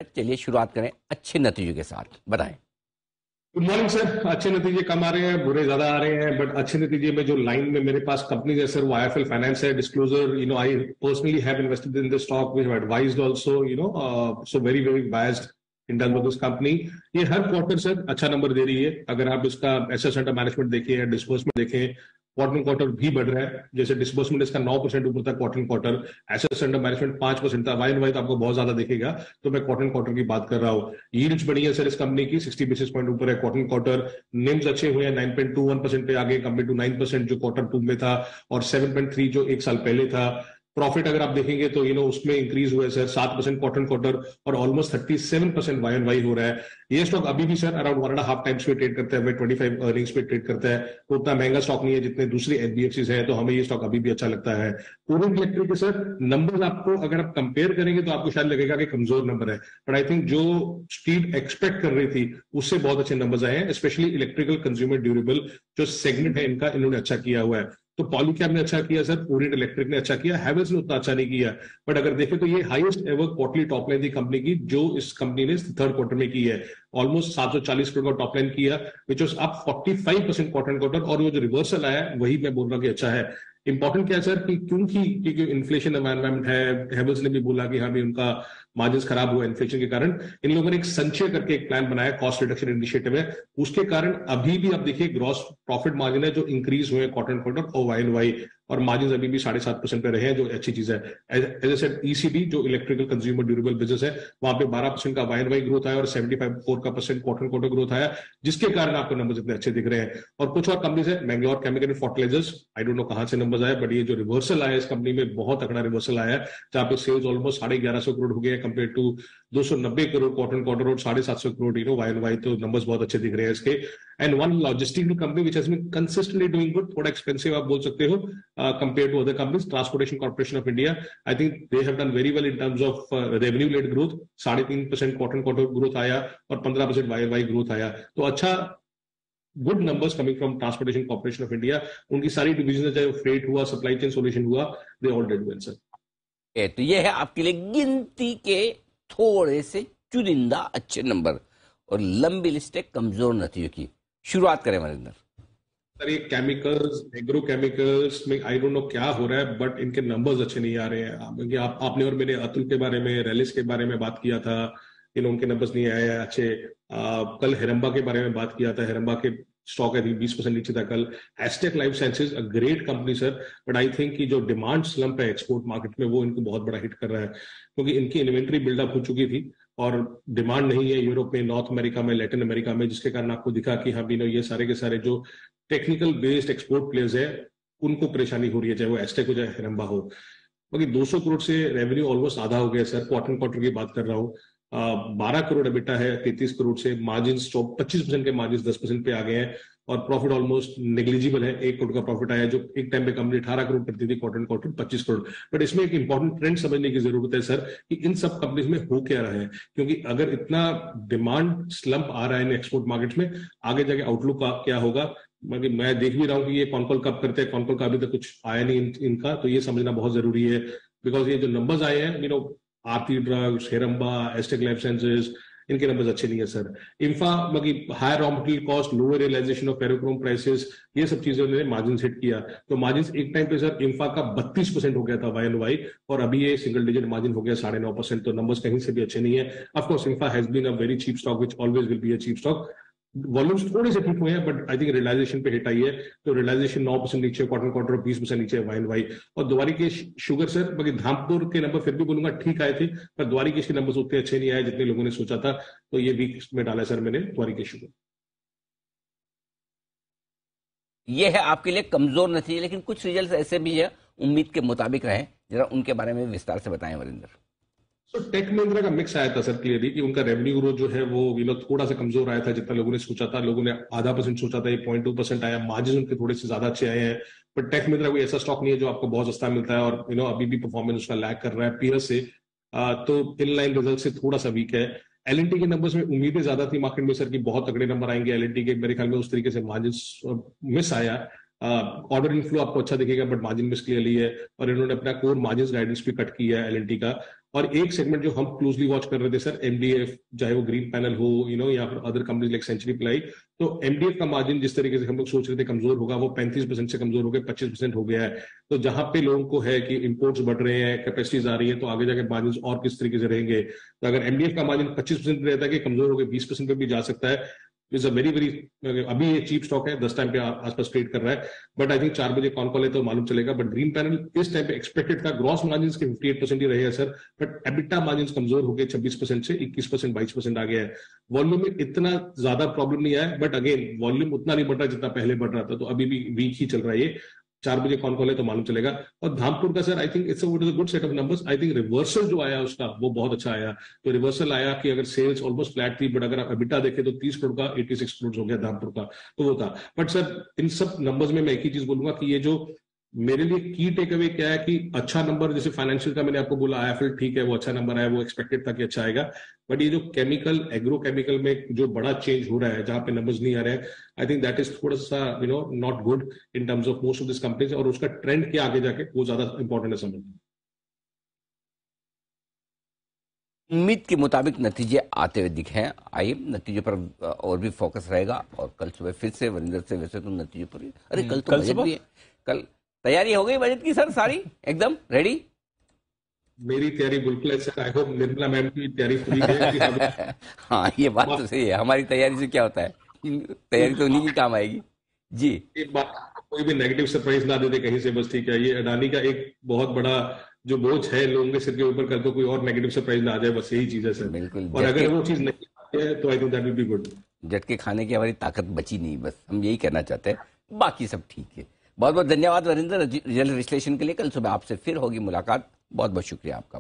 चलिए शुरुआत करें अच्छे नतीजों के साथ, बताएं। Good morning sir. अच्छे नतीजे कम आ रहे हैं, बुरे ज्यादा आ रहे हैं, बट अच्छे नतीजे में जो लाइन में मेरे पास कंपनी है सर, वो आईएफएल फाइनेंस है। Disclosure, I personally have invested in this stock, we have advised also, so very very biased in terms of this company. ये हर क्वार्टर सर अच्छा नंबर दे रही है। अगर आप इसका एसेट्स अंडर मैनेजमेंट देखें या डिस्बर्समेंट देखें, क्वार्टर क्वार्टर भी बढ़ रहा है। जैसे डिस्बर्समेंट इसका 9% ऊपर था quarter quarter, assets under management 5% था। वाई एंड वाई तो आपको बहुत ज्यादा दिखेगा, तो मैं क्वार्टर क्वार्टर की बात कर रहा हूँ। यील्ड्स बढ़ी है सर इस कंपनी की, 60 बेसिस पॉइंट ऊपर है क्वार्टर क्वार्टर। निम्स अच्छे हुए हैं, 9.21% पे आगे कंपेयर टू 9% जो क्वार्टर 2 में था, और 7.3 जो एक साल पहले था। प्रॉफिट अगर आप देखेंगे तो उसमें इंक्रीज हुआ है सर 7% क्वार्टर क्वार्टर, और ऑलमोस्ट 37% वाई एंड वाई हो रहा है। ये स्टॉक अभी भी सर अराउंड 1.5 टाइम्स पे ट्रेड करता है, 25 अर्निंग्स पे ट्रेड करता है। तो उतना महंगा स्टॉक नहीं है जितने दूसरे एनबीएफसी है, तो हमें ये स्टॉक अभी भी अच्छा लगता है। ओरिएंट इलेक्ट्रिक के सर नंबर्स आपको अगर आप कंपेयर करेंगे तो आपको शायद लगेगा कि कमजोर नंबर है, बट आई थिंक जो स्ट्रीट एक्सपेक्ट कर रही थी उससे बहुत अच्छे नंबर्स आए हैं। स्पेशली इलेक्ट्रिकल कंज्यूमर ड्यूरेबल जो सेगमेंट है इनका, इन्होंने अच्छा किया हुआ है। तो पॉलीकैब ने अच्छा किया सर, ओरिएंट इलेक्ट्रिक ने अच्छा किया, हैवेल्स ने उतना अच्छा नहीं किया। बट अगर देखें तो ये highest ever quarterly top line थी कंपनी की, जो इस कंपनी ने थर्ड क्वार्टर में की है। ऑलमोस्ट 740 करोड़ का टॉप लाइन किया, which was up 45% quarter quarter. और वो जो रिवर्सल आया वही मैं बोल रहा हूँ कि अच्छा है। इंपॉर्टेंट क्या है सर कि क्योंकि इन्फ्लेशन एनवायरमेंट है, हेवल्स ने भी बोला कि हाँ भी उनका मार्जिन खराब हुआ इन्फ्लेशन के कारण। इन लोगों ने एक संचय करके एक प्लान बनाया, कॉस्ट रिडक्शन इनिशिएटिव है, उसके कारण अभी भी आप देखिए ग्रॉस प्रॉफिट मार्जिन है जो इंक्रीज हुए क्वार्टर क्वार्टर और वाई एंड वाई, और मार्जिन अभी भी 7.5% पे रहे हैं, जो अच्छी चीज है। एज ए सेड, ईसीडी जो इलेक्ट्रिकल कंज्यूमर ड्यूरेबल बिजनेस है, वहां पे 12% का वाई एंड वाई ग्रोथ आया और 75.4% क्वार्टर क्वार्टर ग्रोथ आया, जिसके कारण आपको नंबर इतने अच्छे दिख रहे हैं। और कुछ और कंपनीज है, Mangalore chemical and fertilizers, I don't know कहां से नंबर आए, बट ये जो रिवर्सल आया इस कंपनी में, बहुत तगड़ा रिवर्सल आया है, जहां पे सेल्स ऑलमोस्ट 1150 करोड़ हो गए compare to 290 crore quarter quarter और 750 करोड़ वाई एंड वाई। तो नंबर्स बहुत अच्छे दिख रहे हैं इसके। And one logistical company which has been consistently doing good, थोड़ा एक्सपेंसिव आप बोल सकते हो compare to other companies, transportation corporation of India. I think they have done very well in terms of revenue led growth, 3.5% quarter quarter growth आया और 15% Y Y growth आया। तो अच्छा, good numbers coming from transportation corporation of India. उनकी सारी division, चाहे freight हुआ, supply chain solution हुआ, they all did well sir. तो ये है आपके लिए गिनती के थोड़े से चुनिंदा अच्छे नंबर और लंबी लिस्ट है कमजोर नतीजों की। शुरुआत करें मरिंदर। सर ये केमिकल्स, एग्रो केमिकल्स में आई डोंट नो क्या हो रहा है, बट इनके नंबर्स अच्छे नहीं आ रहे हैं। आपने और मैंने अतुल के बारे में, रैलिस के बारे में बात किया था, उनके नंबर्स नहीं आए हैं अच्छे। कल हेरम्बा के बारे में बात किया था, हेरम्बा के स्टॉक है 20% नीचे था कल। Asterisk life sciences a great company sir, but I think कि जो डिमांड स्लम्प है एक्सपोर्ट मार्केट में, वो इनको बहुत बड़ा हिट कर रहा है, क्योंकि इनकी इन्वेंट्री बिल्डअप हो चुकी थी और डिमांड नहीं है यूरोप में, नॉर्थ अमेरिका में, लैटिन अमेरिका में, जिसके कारण आपको दिखा कि हाँ भी ये सारे के सारे जो टेक्निकल बेस्ड एक्सपोर्ट प्लेयर्स है उनको परेशानी हो रही है, चाहे वो एस्टेक हो चाहे हेरम्बा हो। बाकी 200 करोड़ से रेवेन्यू ऑलमोस्ट आधा हो गया सर, क्वार्टर क्वार्टर की बात कर रहा हूँ। 12 करोड़ एबिटा है 33 करोड़ से, मार्जिन 25% के मार्जिन 10% पे आ गए हैं, और प्रॉफिट ऑलमोस्ट नेग्लिजिबल है। 1 करोड़ का प्रॉफिट आया, जो एक टाइम पे कंपनी 18 करोड़ करती थी, क्वार्टर क्वार्टर 25 करोड़। बट इसमें एक इंपॉर्टेंट ट्रेंड समझने की जरूरत है सर कि इन सब कंपनीज में हो क्या रहा है, क्योंकि अगर इतना डिमांड स्लम्प आ रहा है इन एक्सपोर्ट मार्केट में, आगे जाके आउटलुक क्या होगा। मैं देख भी रहा हूँ कि ये कॉन्कॉल कब करते हैं, कॉन्कॉल का अभी तक कुछ आया नहीं इनका, तो ये समझना बहुत जरूरी है। बिकॉज ये जो नंबर्स आए हैं, Aarti drugs, Heramba, Astec life sciences, इनके नंबर्स अच्छे नहीं है sir. IMFA higher raw material cost, lower realisation of ferrochrome prices, ये सब चीजों ने मार्जिन हिट किया। तो मार्जिन एक टाइम पे सर इंफा का 32% हो गया था वाई एंड वाई, और अभी ये सिंगल डिजिट मार्जिन हो गया 9.5%। तो नंबर्स कहीं से भी अच्छे नहीं है। Of course IMFA has been a very cheap stock, which always will be a cheap stock. Volumes थोड़े से ठीक हुए हैं, बट आई थिंक रियलाइजेशन पे हिट आई है। तो रियलाइजेशन 9% नीचे क्वार्टर क्वार्टर, 20% नीचे वाई एंड वाई। और द्वारिकेश शुगर सर, बाकी धामपुर के नंबर फिर भी बोलूंगा ठीक आए थे, पर द्वारिकेश के नंबर उतने अच्छे नहीं आए जितने लोगों ने सोचा था। तो ये वीक में डाला सर मैंने द्वारिकेश शुगर। ये है आपके लिए कमजोर नतीजे, लेकिन कुछ रिजल्ट ऐसे भी है उम्मीद के मुताबिक रहे, जरा उनके बारे में विस्तार से बताएं वरिंदर। तो टेक महिंद्रा का मिक्स आया था सर क्लियरली, कि उनका रेवेन्यू ग्रोथ जो है वो थोड़ा सा कमजोर आया था जितना लोगों ने सोचा था। लोगों ने 0.5% सोचा था, ये 0.2% आया। मार्जिन उनके थोड़े से ज्यादा अच्छे आए हैं। पर टेक महिंद्रा कोई ऐसा स्टॉक नहीं है जो आपको बहुत सस्ता मिलता है, और अभी भी परफॉर्मेंस उसका लैग कर रहा है पीयर से। तो इन लाइन रिजल्ट से थोड़ा सा वीक है। एलएनटी के नंबर्स में उम्मीदें ज्यादा थी मार्केट में सर, कि बहुत तगड़े नंबर आएंगे एलएनटी के। मेरे ख्याल में उस तरीके से मार्जिन मिस आया। ऑर्डर इनफ्लो आपको अच्छा दिखेगा, बट मार्जिन मिस क्लियरली है, और इन्होंने अपना कोर मार्जिन गाइडेंस भी कट किया है एलएनटी का। और एक सेगमेंट जो हम क्लोजली वॉच कर रहे थे सर, एमडीएफ, चाहे वो ग्रीन पैनल हो, या फिर other companies like Century Ply, तो एमडीएफ का मार्जिन जिस तरीके से हम लोग सोच रहे थे कमजोर होगा, वो 35% से कमजोर हो गया, 25% हो गया है। तो जहां पे लोगों को है कि इंपोर्ट्स बढ़ रहे हैं, कैपेसिटीज आ रही है, तो आगे जाके मार्जिन और किस तरीके से रहेंगे। तो अगर एमडीएफ का मार्जिन 25% रहता है कि कमजोर होकर 20% पे भी जा सकता है, इज अ वेरी वेरी, अभी ये चीप स्टॉक है, 10 टाइम पे आसपास ट्रेड कर रहा है, बट आई थिंक 4 बजे कॉन कॉल है तो मालूम चलेगा। बट ग्रीन पैनल इस टाइम पे एक्सपेक्टेड था ग्रॉस मार्जिन के 58% ही रहे हैं सर, बट एबिटा मार्जिन कमजोर हो गए, 26% से 21%, 22% आ गया है। वॉल्यूम में इतना ज्यादा प्रॉब्लम नहीं आया, बट अगेन वॉल्यूम उतना नहीं बढ़ रहा जितना पहले बढ़ रहा था, तो अभी भी वीक ही चल रहा है ये। 4 बजे कौन कॉल है तो मालूम चलेगा। और धामपुर का sir I think it's a good set of numbers. I think reversal जो आया उसका वो बहुत अच्छा आया। तो रिवर्सल आया कि अगर सेल्स ऑलमोस्ट फ्लैट थी, बट अगर आप एबिटा देखें तो 30 करोड़ का 86 करोड़ हो गया धामपुर का, तो वो था। बट सर इन सब नंबर्स में मैं एक ही चीज बोलूंगा कि ये जो मेरे लिए की टेक अवे क्या है कि अच्छा नंबर, जैसे फाइनेंशियल का मैंने आपको बोला आईएफएल ठीक है, वो अच्छा नंबर आया, वो एक्सपेक्टेड था कि अच्छा आएगा। बट ये जो केमिकल, एग्रो केमिकल में जो बड़ा चेंज हो रहा है, जहां पे नंबर्स नहीं आ रहे हैं, आई थिंक दैट इज थोड़ा सा not good in terms of most of this companies. और उसका ट्रेंड क्या आगे जाके वो ज्यादा इंपॉर्टेंट है समझना। उम्मीद के मुताबिक नतीजे आते हुए दिखे हैं। आइए नतीजों पर और भी फोकस रहेगा। और कल सुबह फिर से वरिंदर से, वैसे तो नतीजों पर, अरे कल तो बजट भी है। कल तैयारी हो गई बजट की सर, सारी एकदम रेडी? मेरी तैयारी बिल्कुल है sir. I hope Nirmala ma'am की तैयारी पूरी है। हाँ, ये बात तो सही है। हमारी तैयारी से क्या होता है, तैयारी तो उन्हीं की काम आएगी जी। एक बात, कोई भी नेगेटिव सरप्राइज ना दे दे कहीं से, बस ठीक है। ये अडानी का एक बहुत बड़ा जो बोझ है लोगों के सिर के ऊपर, कर दो कोई और नेगेटिव सरप्राइज ना आ जाए, बस यही चीज है सर। बिल्कुल। और अगर वो चीज नहीं आती है तो I think that will be good. झटके खाने की हमारी ताकत बची नहीं, बस हम यही कहना चाहते हैं। बाकी सब ठीक है। बहुत बहुत धन्यवाद वरिंदर, रिजल्ट विश्लेषण के लिए। कल सुबह आपसे फिर होगी मुलाकात। बहुत बहुत शुक्रिया आपका।